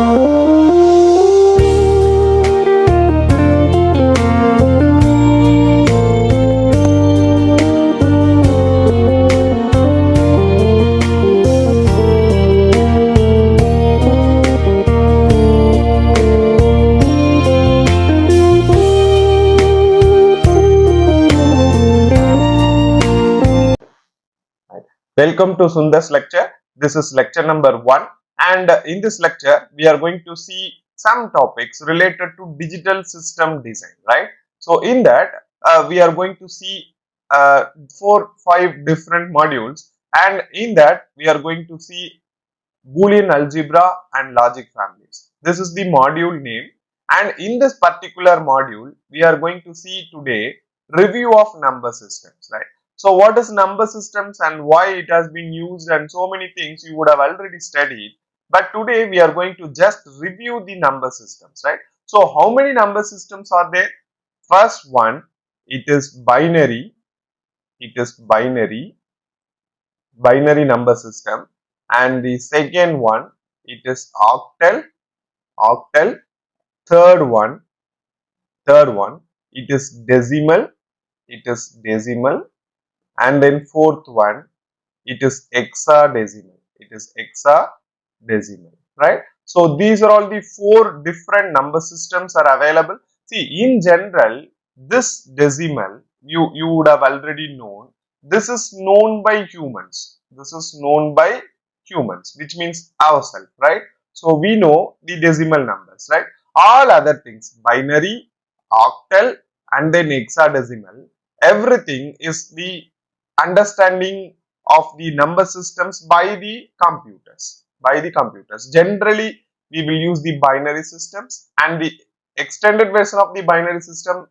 Welcome to Sundar's lecture. This is lecture number 1, and in this lecture we are going to see some topics related to digital system design, right? So in that we are going to see 4-5 different modules, and in that we are going to see Boolean algebra and logic families. This is the module name, and in this particular module we are going to see today review of number systems, right? So what is number systems and why it has been used, and so many things you would have already studied, but today we are going to just review the number systems, right? So how many number systems are there? First one, it is binary, binary number system, and the second one, it is octal. Third one, it is decimal, and then fourth one, it is hexadecimal, right? So these are all the 4 different number systems are available. See, in general, this decimal you would have already known. This is known by humans, which means ourselves, right? So we know the decimal numbers, right? All other things, binary, octal, and then hexadecimal, everything is the understanding of the number systems by the computers. Generally we will use the binary systems, and the extended version of the binary system,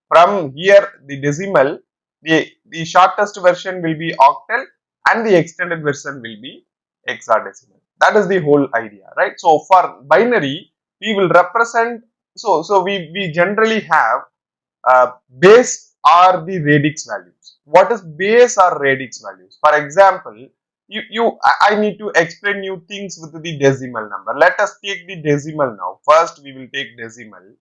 from here the decimal, the shortest version will be octal, and the extended version will be hexadecimal. That is the whole idea, right? So for binary we will represent, we generally have base or the radix values. What is base or radix values? For example, I need to explain you things with the decimal number. Let us take the decimal now. First we will take decimal.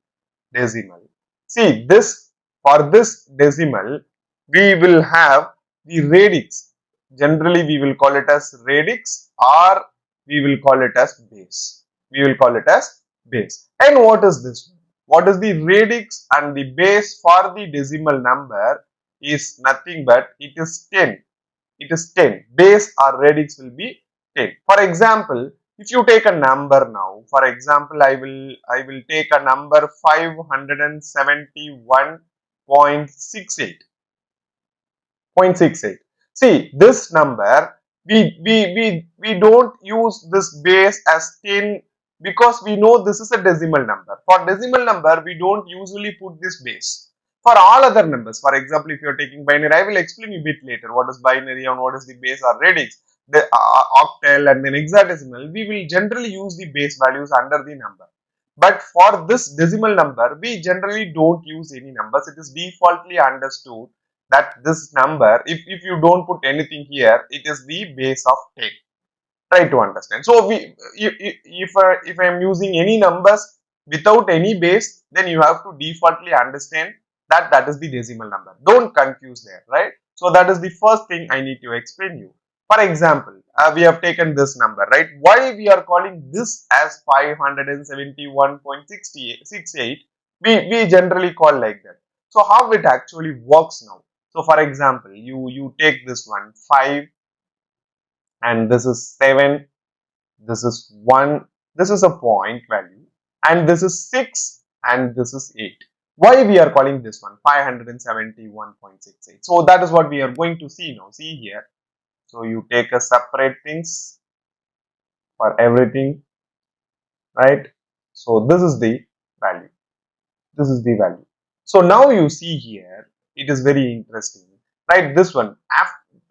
See, this, for this decimal we will have the radix. Generally we will call it as radix, or we will call it as base. And what is this? What is the radix and the base for the decimal number? Is nothing but it is 10. Base or radix will be 10. For example, if you take a number now, for example, I will take a number 571.68. See, this number, we don't use this base as 10, because we know this is a decimal number. For decimal number we don't usually put this base. For all other numbers, for example, if you are taking binary, I will explain you a bit later what is binary and what is the base or radix. The octal and then hexadecimal, we will generally use the base values under the number. But for this decimal number, we generally don't use any numbers. It is defaultly understood that this number, if you don't put anything here, it is the base of 10. Try to understand. So if I am using any numbers without any base, then you have to defaultly understand that that is the decimal number. Don't confuse there, right? So that is the first thing I need to explain you. For example, we have taken this number, right? Why we are calling this as 571.68? We generally call like that. So how it actually works now? So for example, you take this one 5, and this is 7, this is 1, this is a point value, and this is 6, and this is 8. Why we are calling this one 571.68? So that is what we are going to see now. See here. So you take a separate things for everything, right? So this is the value. So now you see here, it is very interesting, right? This one,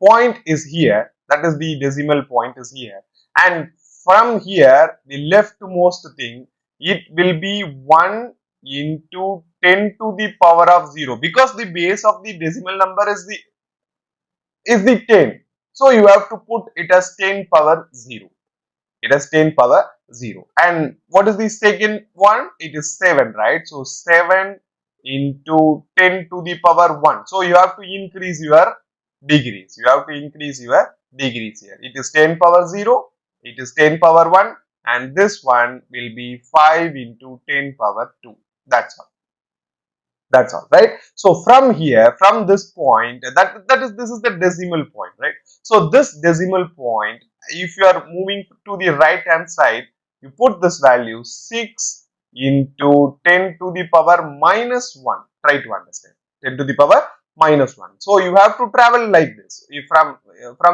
point is here, that is the decimal point is here, and from here the leftmost thing, it will be 1 into 10 to the power of 0, because the base of the decimal number is the 10. So you have to put it as 10 power 0. It has 10 power 0. And what is the second one? It is 7, right? So 7 into 10 to the power 1. So you have to increase your degrees. You have to increase your degrees here. It is 10 power 0. It is 10 power 1. And this one will be 5 into 10 power 2. That's all. That's all, right? So from here, from this point, this is the decimal point, right? So this decimal point, if you are moving to the right hand side, you put this value 6 into 10 to the power minus 1. Try to understand. 10 to the power minus 1. So you have to travel like this. If from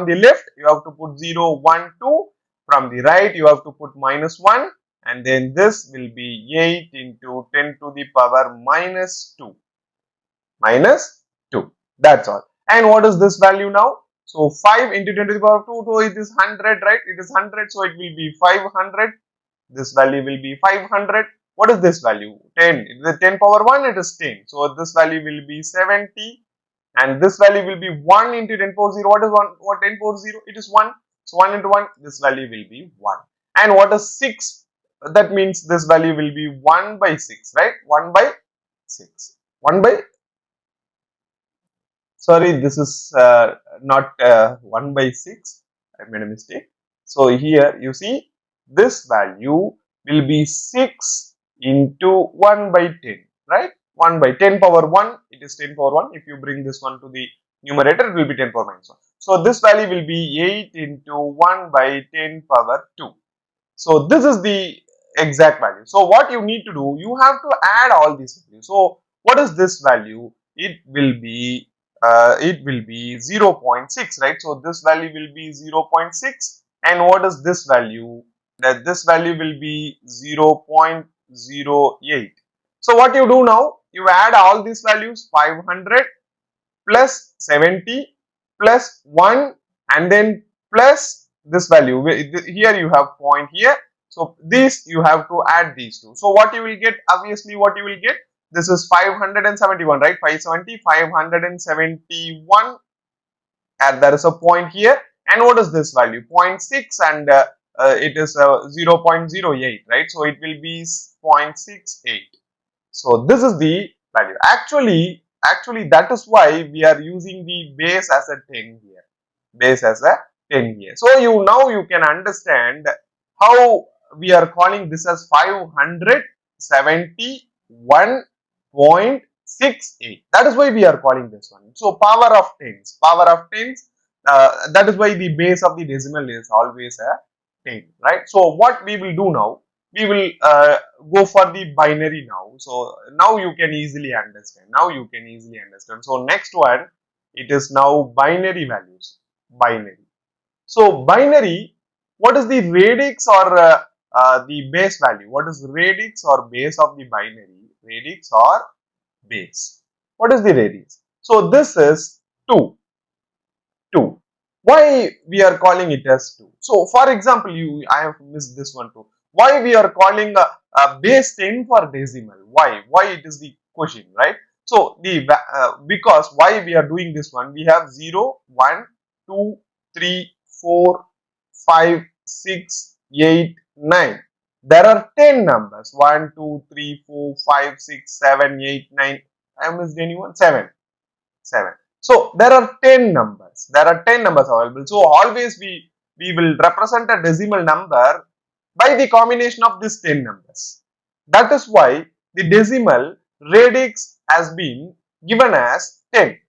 the left, you have to put 0, 1, 2. From the right, you have to put minus 1. And then this will be 8 into 10 to the power minus 2. Minus 2. That's all. And what is this value now? So 5 into 10 to the power 2, so it is 100, right? It is 100, so it will be 500. This value will be 500. What is this value? 10. The 10 power 1, it is 10. So this value will be 70. And this value will be 1 into 10 power 0. What is 1? What 10 power 0? It is 1. So 1 into 1, this value will be 1. And what is 6? That means this value will be 1 by 6, right? 1 by 6. 1 by, sorry, this is not 1 by 6. I made a mistake. So here you see this value will be 6 into 1 by 10, right? 1 by 10 power 1, it is 10 power 1. If you bring this one to the numerator, it will be 10 power minus 1. So this value will be 8 into 1 by 10 power 2. So this is the exact value. So what you need to do, you have to add all these values. So what is this value? It will be 0.6, right? So this value will be 0.6. And what is this value? That this value will be 0.08. So what you do now, you add all these values, 500 plus 70 plus 1 and then plus this value. Here you have point here. So this you have to add these two. So what you will get, obviously what you will get, this is 571, right? 570, 571, and there is a point here. And what is this value? 0.6 and it is 0.08, right? So it will be 0.68. So this is the value. Actually that is why we are using the base as a 10 here. Base as a 10 here. So now you can understand how we are calling this as 571.68. That is why we are calling this one. So power of tens. Power of tens. That is why the base of the decimal is always a 10, right? So what we will do now, we will go for the binary now. So now you can easily understand. So next one, it is now binary values. Binary. So binary, what is the radix or the base value? What is radix or base of the binary? Radix or base. What is the radix? So this is 2. 2. Why we are calling it as 2? So for example, I have missed this one too. Why we are calling a base 10 for decimal? Why? Why it is the question, right? So the because why we are doing this one, we have 0, 1, 2, 3, 4, 5, 6, 8, 9. There are 10 numbers. 1, 2, 3, 4, 5, 6, 7, 8, 9. I missed anyone? 7. 7. So there are 10 numbers. There are 10 numbers available. So always we will represent a decimal number by the combination of these 10 numbers. That is why the decimal radix has been given as 10.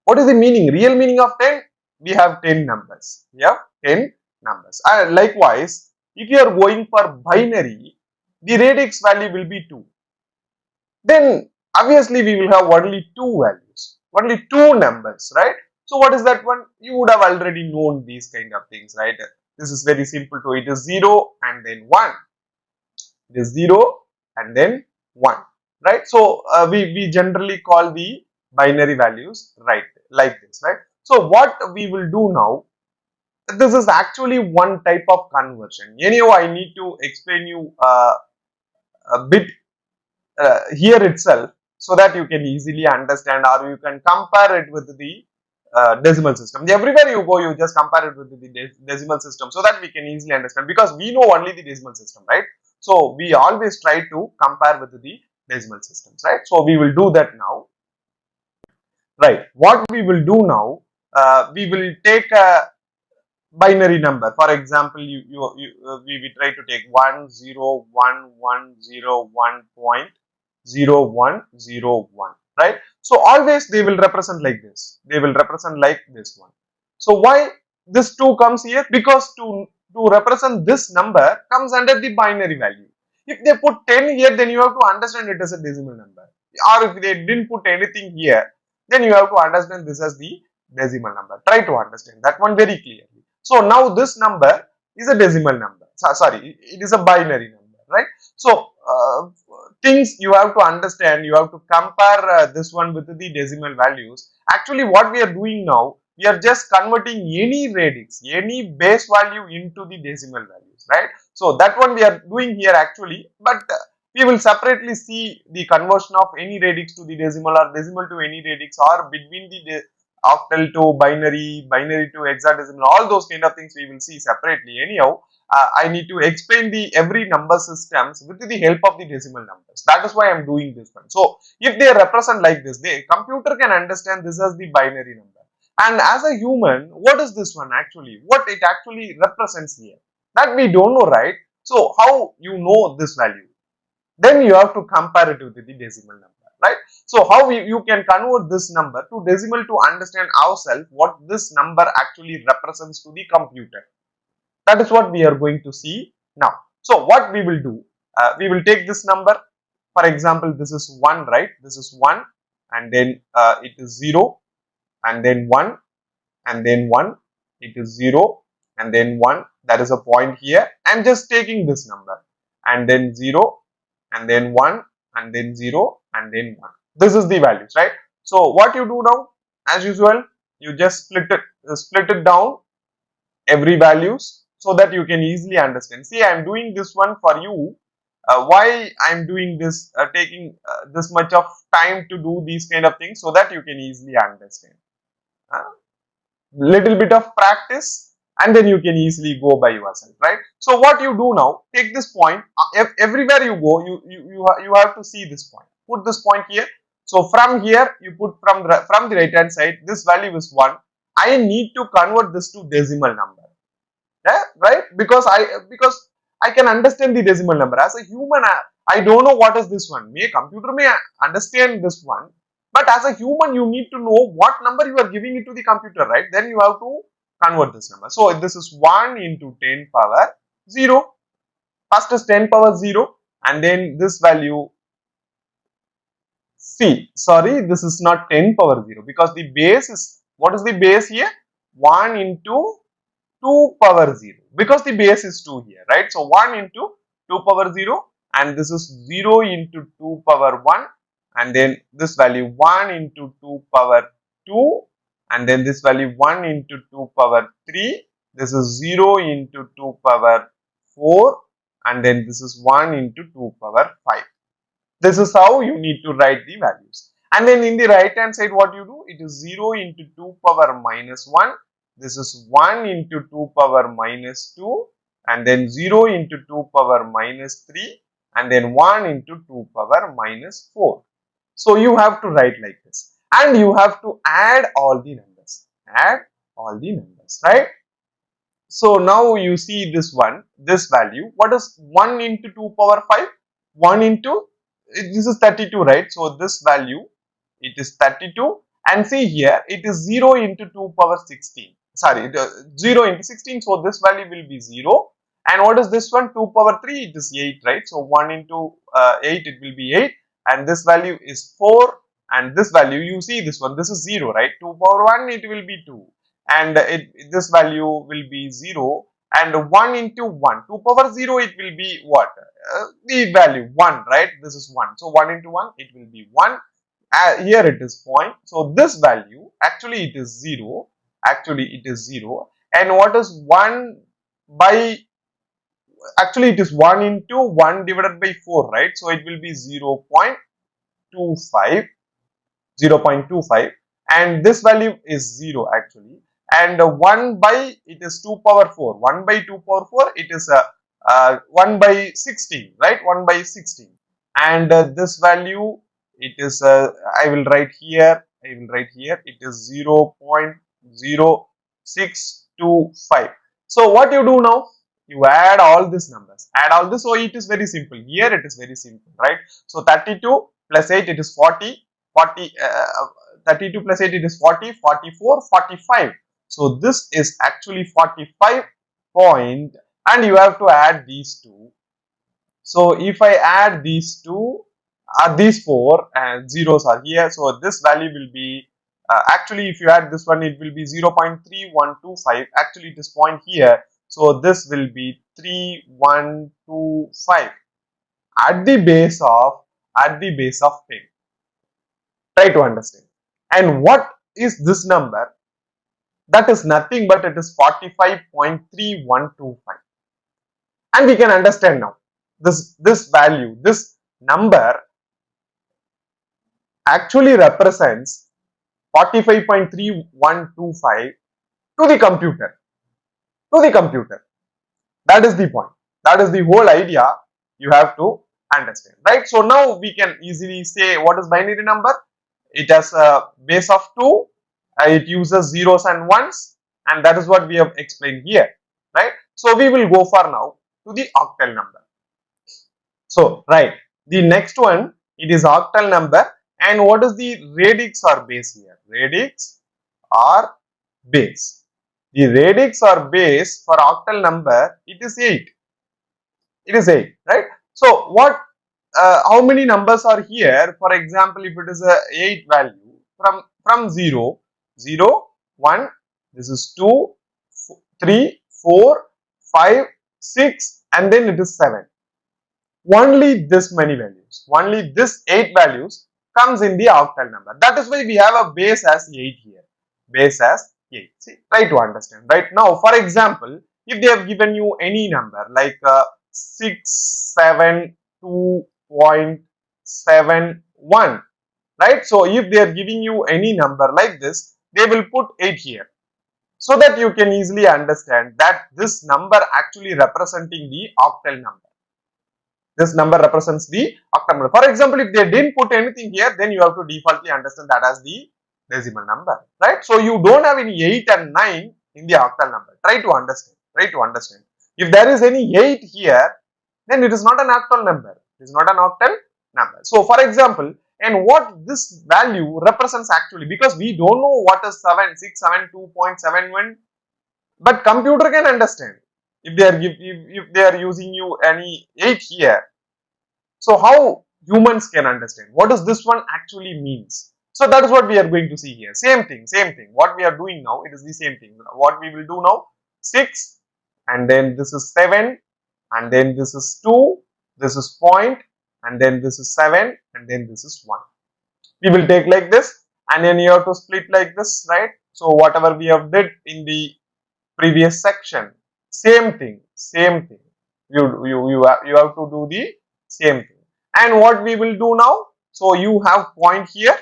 What is the meaning? Real meaning of 10? We have 10 numbers. We have 10 numbers. Likewise, if you are going for binary, the radix value will be 2. Then obviously we will have only 2 values, only 2 numbers, right? So what is that one? You would have already known these kind of things, right? This is very simple to it is 0 and then 1. It is 0 and then 1, right? So we generally call the binary values right like this, right? So what we will do now, this is actually one type of conversion. Anyhow, I need to explain you a bit here itself so that you can easily understand or you can compare it with the decimal system. Everywhere you go, you just compare it with the decimal system so that we can easily understand, because we know only the decimal system, right? So we always try to compare with the decimal systems, right? So we will do that now, right? What we will do now, we will take a binary number. For example, we try to take 1011001.0101, right? So always they will represent like this. They will represent like this one. So why this 2 comes here? Because to represent this number comes under the binary value. If they put 10 here, then you have to understand it as a decimal number. Or if they didn't put anything here, then you have to understand this as the decimal number. Try to understand that one very clearly. So now this number is a decimal number. Sorry, it is a binary number, right? So things you have to understand, you have to compare this one with the decimal values. Actually, what we are doing now, we are just converting any radix, any base value into the decimal values, right? So that one we are doing here actually, but we will separately see the conversion of any radix to the decimal or decimal to any radix, or between the octal to binary, binary to hexadecimal, all those kind of things we will see separately. Anyhow, I need to explain the every number systems with the help of the decimal numbers. That is why I am doing this one. So if they represent like this, the computer can understand this as the binary number. And as a human, what is this one actually? What it actually represents here? That we don't know, right? So how you know this value? Then you have to compare it with the decimal number, right? So how you can convert this number to decimal to understand ourselves what this number actually represents to the computer. That is what we are going to see now. So what we will do, we will take this number. For example, this is 1, right? This is 1, and then it is 0, and then 1, and then 1, it is 0, and then 1. That is a point here. I am just taking this number, and then 0, and then 1, and then 0, and then 1. This is the values, right? So what you do now, as usual, you just split it down every values so that you can easily understand. See, I am doing this one for you. Why I am doing this, taking this much of time to do these kind of things, so that you can easily understand. Little bit of practice, and then you can easily go by yourself, right? So what you do now, take this point, everywhere you go, you have to see this point. Put this point here. So from here, you put from the right hand side, this value is 1. I need to convert this to decimal number, yeah, right? Because I can understand the decimal number. As a human, I don't know what is this one. Computer may understand this one, but as a human, you need to know what number you are giving it to the computer, right? Then you have to convert this number. So this is 1 into 10 power 0. First is 10 power 0, and then this value. See, sorry, this is not 10 power 0, because the base is, what is the base here? 1 into 2 power 0, because the base is 2 here, right? So 1 into 2 power 0, and this is 0 into 2 power 1, and then this value 1 into 2 power 2, and then this value 1 into 2 power 3, this is 0 into 2 power 4, and then this is 1 into 2 power 5. This is how you need to write the values. And then in the right hand side, what you do, it is 0 into 2 power minus 1. This is 1 into 2 power minus 2, and then 0 into 2 power minus 3, and then 1 into 2 power minus 4. So you have to write like this, and you have to add all the numbers. Add all the numbers, right? So now you see this one, this value. What is 1 into 2 power 5? 1 into, this is 32, right? So this value, it is 32, and see here, it is 0 into 2 power 16. Sorry, 0 into 16, so this value will be 0. And what is this one? 2 power 3, it is 8, right? So 1 into 8, it will be 8, and this value is 4, and this value, you see this one, this is 0, right? 2 power 1, it will be 2, and this value will be 0, and 1 into 1, 2 power 0, it will be what? The value 1, right? This is 1, so 1 into 1, it will be 1. Here it is point, so this value, actually it is 0, and what is 1 by, actually it is 1 into 1 divided by 4, right? So it will be 0.25, and this value is 0 actually, and 1 by it is 2 power 4, 1 by 2 power 4 it is 1 by 16, right, 1 by 16, and this value it is I will write here, it is 0.0625. So what you do now, you add all these numbers, add all this. So it is very simple, here it is very simple, right? So 32 plus 8 it is 40, 32 plus 8 it is 40, 44, 45. So this is actually 45 point, and you have to add these two. So if I add these two, these four and zeros are here, so this value will be actually if you add this one it will be 0.3125. Actually it is point here, so this will be 3125 at the base of 10. Try to understand. And what is this number? That is nothing but it is 45.3125. And we can understand now this value, this number actually represents 45.3125 to the computer. That is the point. That is the whole idea you have to understand, right? So now we can easily say what is binary number. It has a base of 2, it uses zeros and ones, and that is what we have explained here, right? So we will go for now to the octal number. So right, the next one, it is octal number, and what is the radix or base here? Radix or base. The radix or base for octal number, it is 8. It is 8, right? So what? How many numbers are here? For example, if it is a 8 value from 0, 0, 1, this is 2, 3, 4, 5, 6, and then it is 7. Only this many values, only this 8 values comes in the octal number. That is why we have a base as 8 here. Base as 8. See, try to understand. Right now, for example, if they have given you any number like 672.71, right? So if they are giving you any number like this, they will put 8 here, so that you can easily understand that this number actually representing the octal number. This number represents the octal number. For example, if they didn't put anything here, then you have to defaultly understand that as the decimal number, right? So you don't have any 8 and 9 in the octal number. Try to understand. If there is any 8 here, then it is not an octal number. It is not an octal number. So for example, and what this value represents actually, because we don't know what is 672.71, but computer can understand. If they are using you any 8 here, so how humans can understand what does this one actually means? So that is what we are going to see here. Same thing. What we are doing now, it is the same thing. What we will do now, 6, and then this is 7, and then this is 2, this is point, and then this is 7, and then this is 1. We will take like this, and then you have to split like this, right? So whatever we have did in the previous section, same thing. You have to do the same thing. And what we will do now, so you have point here,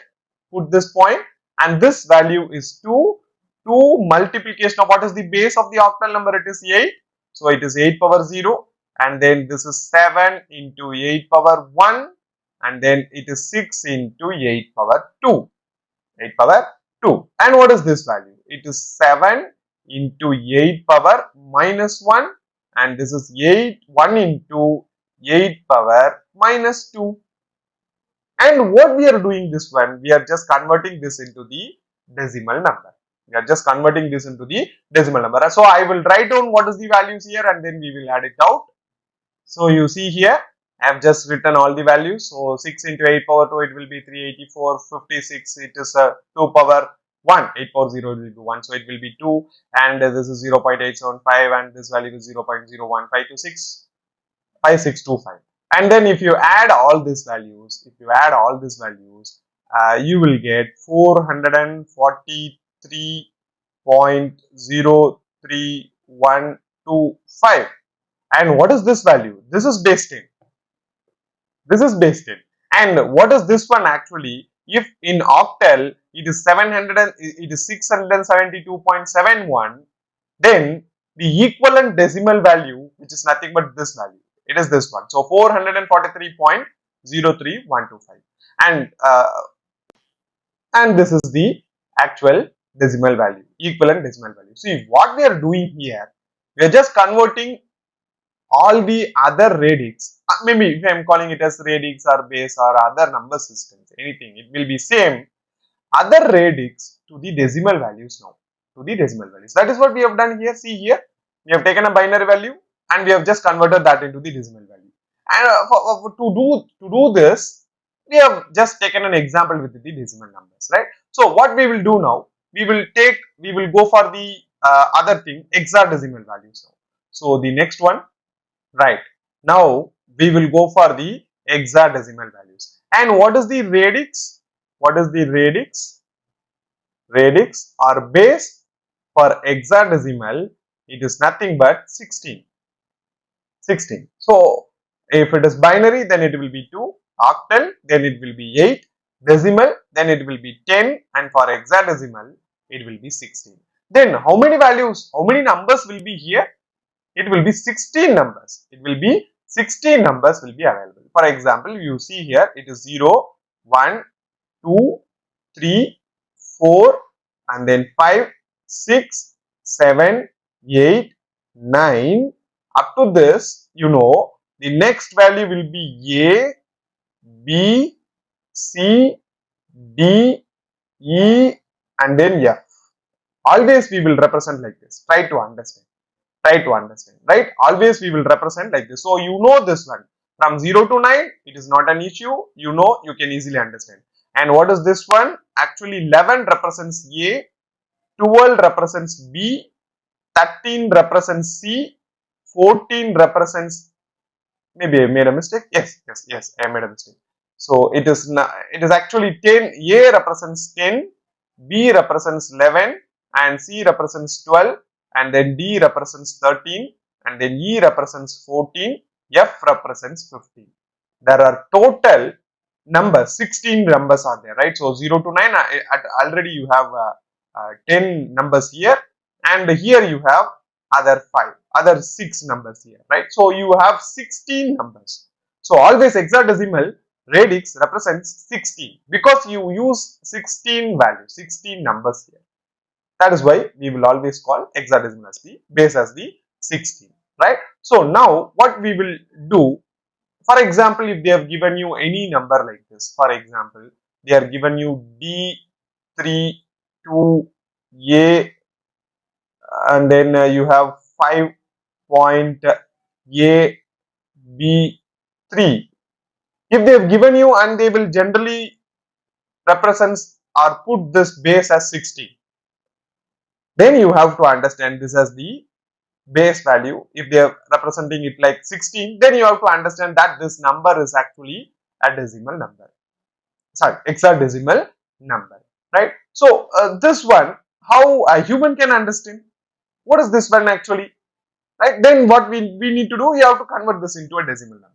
put this point, and this value is 2. 2 multiplication of what is the base of the octal number? It is 8. So it is 8 power 0, and then this is 7 into 8 power 1, and then it is 6 into 8 power 2. 8 power 2. And what is this value? It is 7 into 8 power minus 1, and this is 1 into 8 power minus 2. And what we are doing this one, we are just converting this into the decimal number. So I will write down what is the values here, and then we will add it out. So you see here, I have just written all the values. So 6 into 8 power 2, it will be 384, 56, it is 2 power 1, 8 power 0 will be 1, so it will be 2, and this is 0.875, and this value is 0.01526, 5625. And then if you add all these values, you will get 443.03125. And what is this value? This is base 10. And what is this one actually? if in octal it is 700 and it is 672.71, then the equivalent decimal value, which is nothing but this value, it is this one. So 443.03125, and this is the actual decimal value, equivalent decimal value. See what we are doing here, we are just converting all the other radix, maybe if I am calling it as radix or base or other number systems, anything, it will be same, other radix to the decimal values now, to the decimal values. That is what we have done here. See here, we have taken a binary value and we have just converted that into the decimal value. And to do this, we have just taken an example with the decimal numbers, right? So what we will do now, we will go for the other thing, hexadecimal values now. So the next one, right? Now we will go for the hexadecimal values. And what is the radix? What is the radix? Radix or base for hexadecimal, it is nothing but 16. 16. So if it is binary, then it will be 2, octal, then it will be 8, decimal, then it will be 10, and for hexadecimal, it will be 16. Then how many values, how many numbers will be here? It will be 16 numbers. It will be 16 numbers will be available. For example, you see here, it is 0, 1, 2, 3, 4, and then 5, 6, 7, 8, 9. Up to this, you know, the next value will be A, B, C, D, E, and then F. Always we will represent like this. Try to understand. Right? Always we will represent like this. So you know this one. From 0 to 9, it is not an issue. You know, you can easily understand. And what is this one? Actually 11 represents A, 12 represents B, 13 represents C, 14 represents, maybe I made a mistake. Yes, I made a mistake. So it is actually 10. A represents 10, B represents 11, and C represents 12, and then D represents 13, and then E represents 14, F represents 15. There are total numbers, 16 numbers are there, right? So 0 to 9, already you have 10 numbers here, and here you have other 6 numbers here, right? So you have 16 numbers. So always hexadecimal radix represents 16 because you use 16 values, 16 numbers here. That is why we will always call hexadecimal as the base as the 16, right? So now what we will do, for example, if they have given you any number like this, for example, they are given you D3, 2A, and then you have 5.AB3. If they have given you, and they will generally represent or put this base as 16, then you have to understand this as the base value. If they are representing it like 16, then you have to understand that this number is actually a decimal number, sorry, hexadecimal number, right? So this one, how a human can understand what is this one actually, right? Then what we need to do, we have to convert this into a decimal number.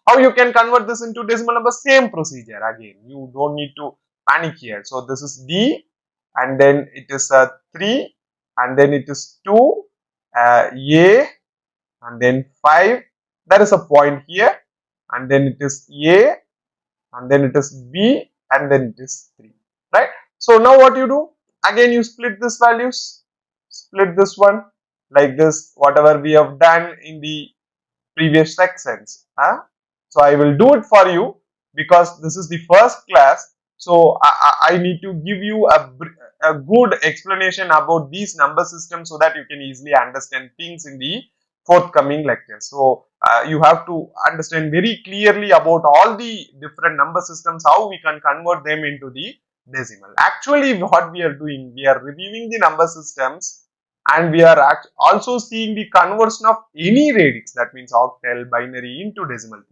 How you can convert this into decimal number? Same procedure again, you don't need to panic here. So this is D, and then it is 3, and then it is 2, A, and then 5, there is a point here, and then it is A, and then it is B, and then it is 3, right? So now what you do, again you split this values, split this one like this, whatever we have done in the previous sections. So I will do it for you because this is the first class. So I need to give you a good explanation about these number systems so that you can easily understand things in the forthcoming lectures. So you have to understand very clearly about all the different number systems, how we can convert them into the decimal. Actually, what we are doing, we are reviewing the number systems, and we are also seeing the conversion of any radix, that means octal, binary, into decimal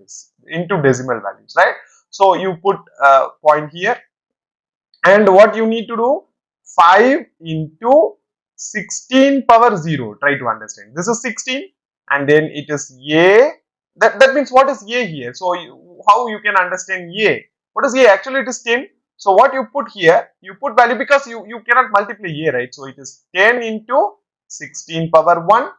values, right? So you put a point here, and what you need to do, 5 into 16 power 0, try to understand. This is 16, and then it is A, that means what is A here? So how you can understand A? What is A? Actually it is 10. So what you put here, you put value because you cannot multiply a, right? So it is 10 into 16 power 1,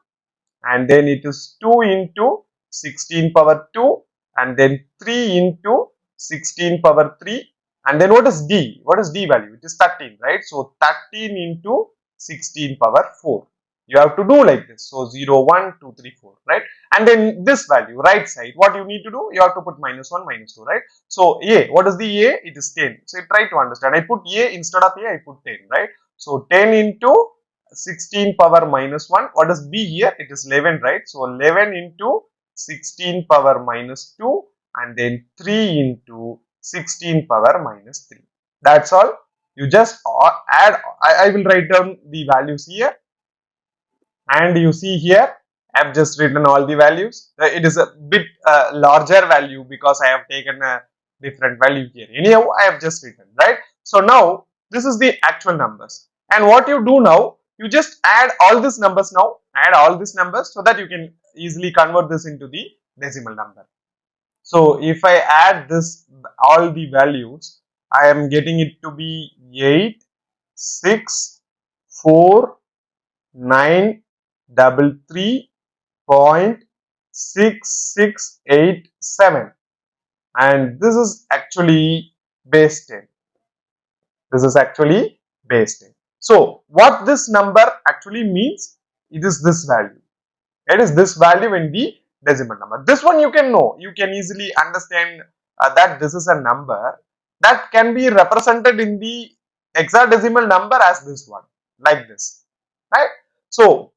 and then it is 2 into 16 power 2, and then 3 into 16 power 3, and then what is d? What is d value? It is 13, right? So 13 into 16 power 4. You have to do like this. So 0, 1, 2, 3, 4, right? And then this value, right side, what you need to do? You have to put minus 1, minus 2, right? So a, what is the a? It is 10. So try to understand. I put a instead of a, I put 10, right? So 10 into 16 power minus 1. What is b here? It is 11, right? So 11 into 16 power minus 2, and then 3 into 16 power minus 3. That's all. You just add, I will write down the values here, and you see here I have just written all the values. It is a bit larger value because I have taken a different value here. Anyhow, I have just written, right? So now this is the actual numbers, and what you do now, you just add all these numbers now, add all these numbers so that you can easily convert this into the decimal number. So if I add this all the values, I am getting it to be 8, 6, 4, 9, 33.6687, and this is actually base 10. This is actually base 10. So what this number actually means, it is this value. It is this value in the decimal number. This one you can know, you can easily understand that this is a number that can be represented in the hexadecimal number as this one, like this, right? So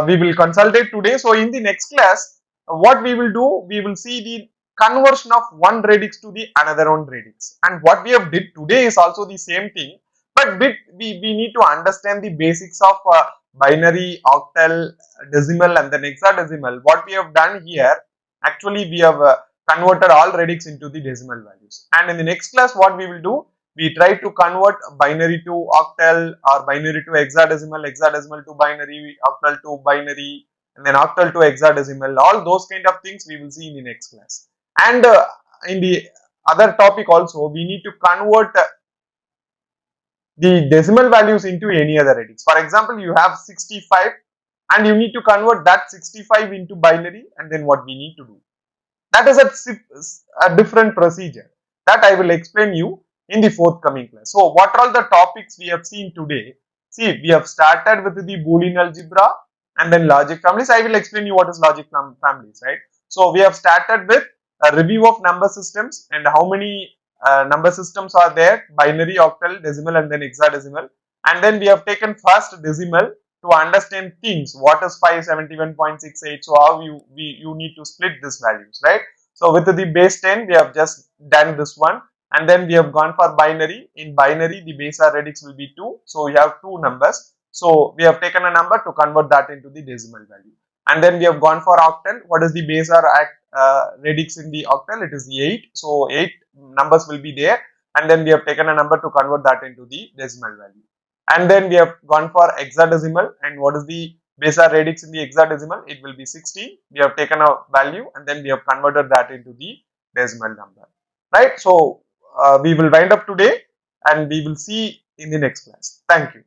we will consultate today. So in the next class, what we will do, we will see the conversion of one radix to the another one radix, and what we have did today is also the same thing, but we need to understand the basics of binary, octal, decimal, and then hexadecimal. What we have done here, actually we have converted all radix into the decimal values, and in the next class what we will do, we try to convert binary to octal, or binary to hexadecimal, hexadecimal to binary, octal to binary, and then octal to hexadecimal. All those kind of things we will see in the next class. And in the other topic also, we need to convert the decimal values into any other radix. For example, you have 65 and you need to convert that 65 into binary, and then what we need to do, that is a different procedure that I will explain you in the forthcoming class. So what are all the topics we have seen today? See, we have started with the Boolean algebra and then logic families. I will explain you what is logic families, right? So we have started with a review of number systems and how many number systems are there: binary, octal, decimal, and then hexadecimal. And then we have taken first decimal to understand things. What is 571.68? So how you need to split these values, right? So with the base 10, we have just done this one, and then we have gone for binary. In binary, the base R radix will be 2, so we have two numbers. So we have taken a number to convert that into the decimal value, and then we have gone for octal. What is the base R radix in the octal? It is 8. So 8 numbers will be there, and then we have taken a number to convert that into the decimal value. And then we have gone for hexadecimal, and what is the base R radix in the hexadecimal? It will be 16. We have taken a value and then we have converted that into the decimal number, right? So we will wind up today and we will see in the next class. Thank you.